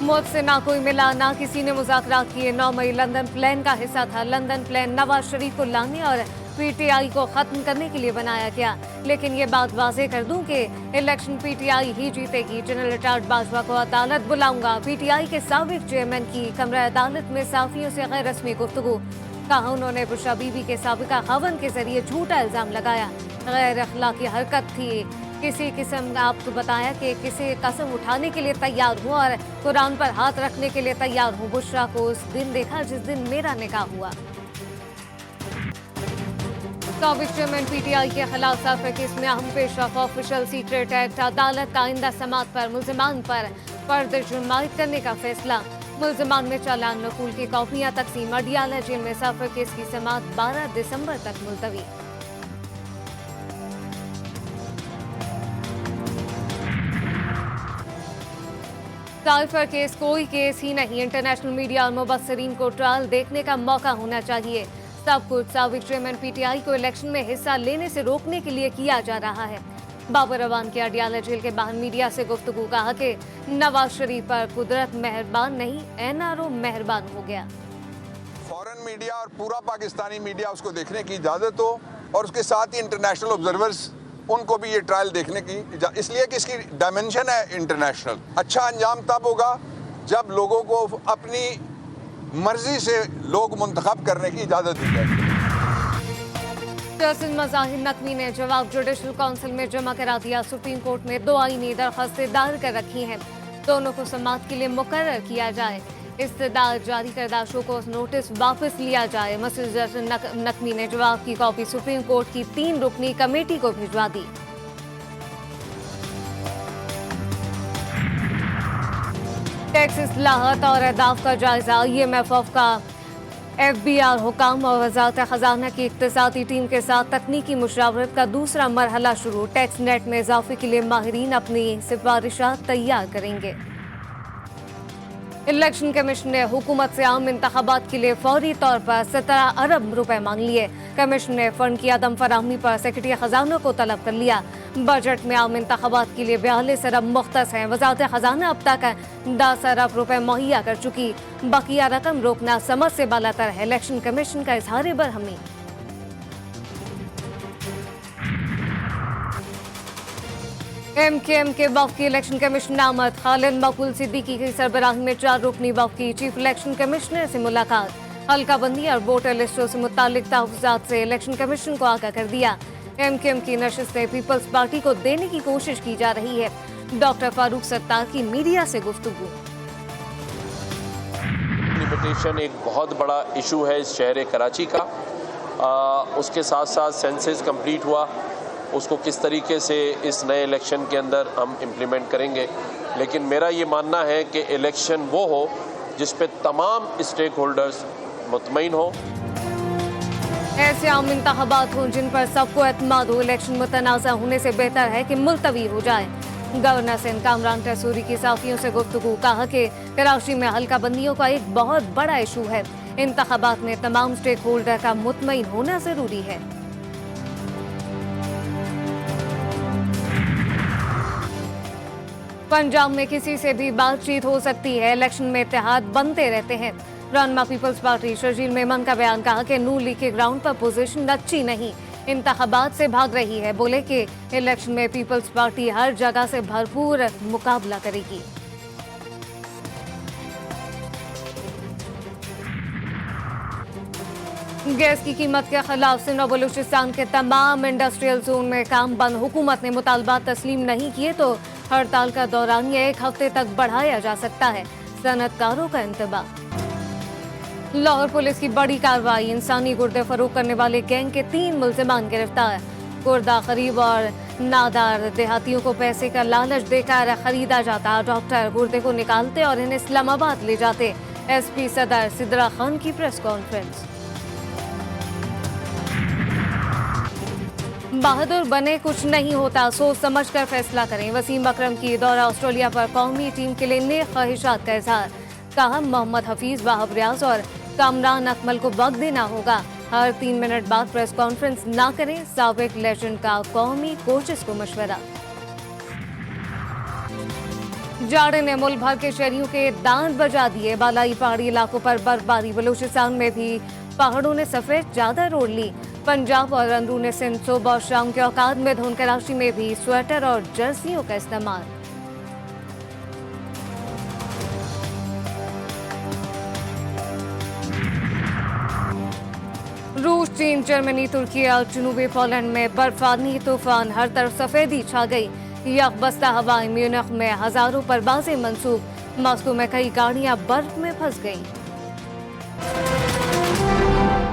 मुझसे ना कोई मिला, ना किसी ने मुज़ाकरात किए। 9 मई लंदन प्लान का हिस्सा था। लंदन प्लान नवाज शरीफ को लाने और पीटीआई को खत्म करने के लिए बनाया गया। लेकिन ये बात वाज़ेह कर दूं कि इलेक्शन पीटीआई ही जीतेगी। जनरल रिटायर्ड बाजवा को अदालत बुलाऊंगा। पीटीआई के साबिक चेयरमैन की कमरा अदालत में साफियों से गैर रस्मी गुफ्तगू। कहा उन्होंने बुशरा बीबी के साबिका खावंद के जरिए झूठा इल्जाम लगाया। गैर अखलाकी हरकत थी। किसी किस्म आपको बताया कि किसी कसम उठाने के लिए तैयार हूँ और कुरान पर हाथ रखने के लिए तैयार हूँ। बुशरा को उस दिन देखा जिस दिन मेरा निकाह हुआ। साबिक चेयरमैन पीटीआई के खिलाफ सर्फ केस में अहम पेशरफ ऑफिशियल सीक्रेट एक्ट। अदालत का आइंदा समात पर मुल्जिमान पर फर्द जुर्मायत करने का फैसला। मुल्जिमान में चालान नकूल की कॉपियां तकसीम। अडियाला जेल में सर्फ केस की समात 12 दिसंबर तक मुलतवी। साइफर केस कोई केस ही नहीं। इंटरनेशनल मीडिया और मुबस्सिरीन को ट्रायल देखने का मौका होना चाहिए। सब कुछ साबिक चेयरमैन पीटीआई को इलेक्शन में हिस्सा लेने से रोकने के लिए किया जा रहा है। बाबर अवान के अडियाला जेल के बाहर मीडिया से गुफ्तगू। कहा कि नवाज शरीफ पर कुदरत मेहरबान नहीं, एनआरओ मेहरबान हो गया। फॉरेन मीडिया और पूरा पाकिस्तानी मीडिया उसको देखने की इजाज़त हो और उसके साथ ही इंटरनेशनल ऑब्जर्वर्स उनको भी ये ट्रायल देखने की, इसलिए कि इसकी डायमेंशन है इंटरनेशनल। अच्छा अंजाम तब होगा जब लोगों को अपनी मर्जी से लोग मुंतखब करने की इजाज़त दी जाए। जस्टिस मज़ाहिर नकवी ने जवाब जुडिशल काउंसिल में जमा करा दिया। सुप्रीम कोर्ट में 2 आईनी दरख्वास्तें दायर कर रखी हैं। दोनों को समाअत के लिए मुकर्रर किया जाए। इस्तदाद जारी करदाशों को नोटिस वापस लिया जाए। मसले जस्टिस नकवी ने जवाब की कॉपी सुप्रीम कोर्ट की 3 रुकनी कमेटी को भिजवा दी। टैक्स इस्लाहत और अहदाफ का जायजा। IMF का FBR हुकाम और वजारत खजाना की इक्तिसादी टीम के साथ तकनीकी मुशावरत का दूसरा मरहला शुरू। टैक्स नेट में इजाफे के लिए माहिरीन अपनी सिफारिशात तैयार करेंगे। इलेक्शन कमीशन ने हुकूमत से आम इंतखाबात के लिए फौरी तौर पर 17 अरब रुपए मांग लिए। कमीशन ने फंड की अदम फराहमी पर सेक्रेटरी खजाना को तलब कर लिया। बजट में आम इंतखाबात के लिए 42 अरब मुख्तस हैं। वजारत खजाना अब तक 10 अरब रुपए मुहैया कर चुकी। बकिया रकम रोकना समझ से बालातर है। इलेक्शन कमीशन का इजहार बरहमी। MKM के वफ़द की इलेक्शन कमीशन आमद। खालिद मकबूल सिद्दीकी की सरबराही में 4 रुकनी वफ़द की चीफ इलेक्शन कमिश्नर से मुलाकात। हल्का बंदी और वोटर लिस्टों से मुतालिक तहफ़्फ़ुज़ात से इलेक्शन कमीशन को आगाह कर दिया। MKM की नशिस्तें पीपल्स पार्टी को देने की कोशिश की जा रही है। डॉक्टर फारूक सत्तार की मीडिया से गुफ्तगू। लिमिटेशन एक बहुत बड़ा इशू है इस शहर कराची का। उसके साथ साथ सेंसस कंप्लीट हुआ, उसको किस तरीके से इस नए इलेक्शन के अंदर हम इम्प्लीमेंट करेंगे। लेकिन मेरा ये मानना है कि इलेक्शन वो हो जिस पे तमाम स्टेक होल्डर्स मुतमईन हो। ऐसे आम इंतखाबात हों जिन पर सबको एतमाद हो। इलेक्शन मुतनाज़ा होने से बेहतर है कि मुलतवी हो जाए। गवर्नर सिंध कामरान टसूरी की साफियों से गुफ्तगू। कहा कि कराची में हल्का बंदियों का एक बहुत बड़ा इशू है। इंतखाबात में तमाम स्टेक होल्डर का मुतमईन होना जरूरी है। पंजाब में किसी से भी बातचीत हो सकती है। इलेक्शन में इत्तेहाद बनते रहते हैं। रहनुमा पीपल्स पार्टी शर्जील मेमन का बयान। कहा कि नून लीग के ग्राउंड पर पोजीशन अच्छी नहीं, इंतखाबात से भाग रही है। बोले कि इलेक्शन में पीपल्स पार्टी हर जगह से भरपूर मुकाबला करेगी। गैस की कीमत के खिलाफ सिंध और बलूचिस्तान के तमाम इंडस्ट्रियल जोन में काम बंद। हुकूमत ने मुतालबात तस्लीम नहीं किए तो हड़ताल का दौरानिया 1 हफ्ते तक बढ़ाया जा सकता है। सनतकारों का इंतबाह। लाहौर पुलिस की बड़ी कार्रवाई। इंसानी गुर्दे फरोख्त करने वाले गैंग के 3 मुल्जिमान गिरफ्तार। गुर्दा खरीब और नादार देहातियों को पैसे का लालच देकर खरीदा जाता। डॉक्टर गुर्दे को निकालते और इन्हें इस्लामाबाद ले जाते। SP सदर सिद्रा खान की प्रेस कॉन्फ्रेंस। बहादुर बने कुछ नहीं होता, सोच समझ कर फैसला करें। वसीम अकरम की दौरा ऑस्ट्रेलिया पर कौमी टीम के लिए नेक ख्वाहिशात का इजहार। कहा मोहम्मद हफीज, वाहब रियाज और कामरान अकमल को वक्त देना होगा। हर 3 मिनट बाद प्रेस कॉन्फ्रेंस ना करें। साबिक लेजेंड का कौमी कोचेस को मशवरा। जाड़े ने मुल्क भर के शहरियों के दांत बजा दिए। बालाई पहाड़ी इलाकों पर बर्फबारी, बलूचिस्तान में भी पहाड़ों ने सफेद चादर ओढ़ ली। पंजाब और अंदरूनी सिंध सुबह और शाम के औकात में धुंध। कराची में भी स्वेटर और जर्सियों का इस्तेमाल। रूस, चीन, जर्मनी, तुर्की और जनूबी पोलैंड में बर्फानी तूफान, हर तरफ सफेदी छा गई। यकबस्ता हवाएं, म्यूनिख में हजारों परवाजें मंसूब। मॉस्को में कई गाड़ियां बर्फ में फंस गईं।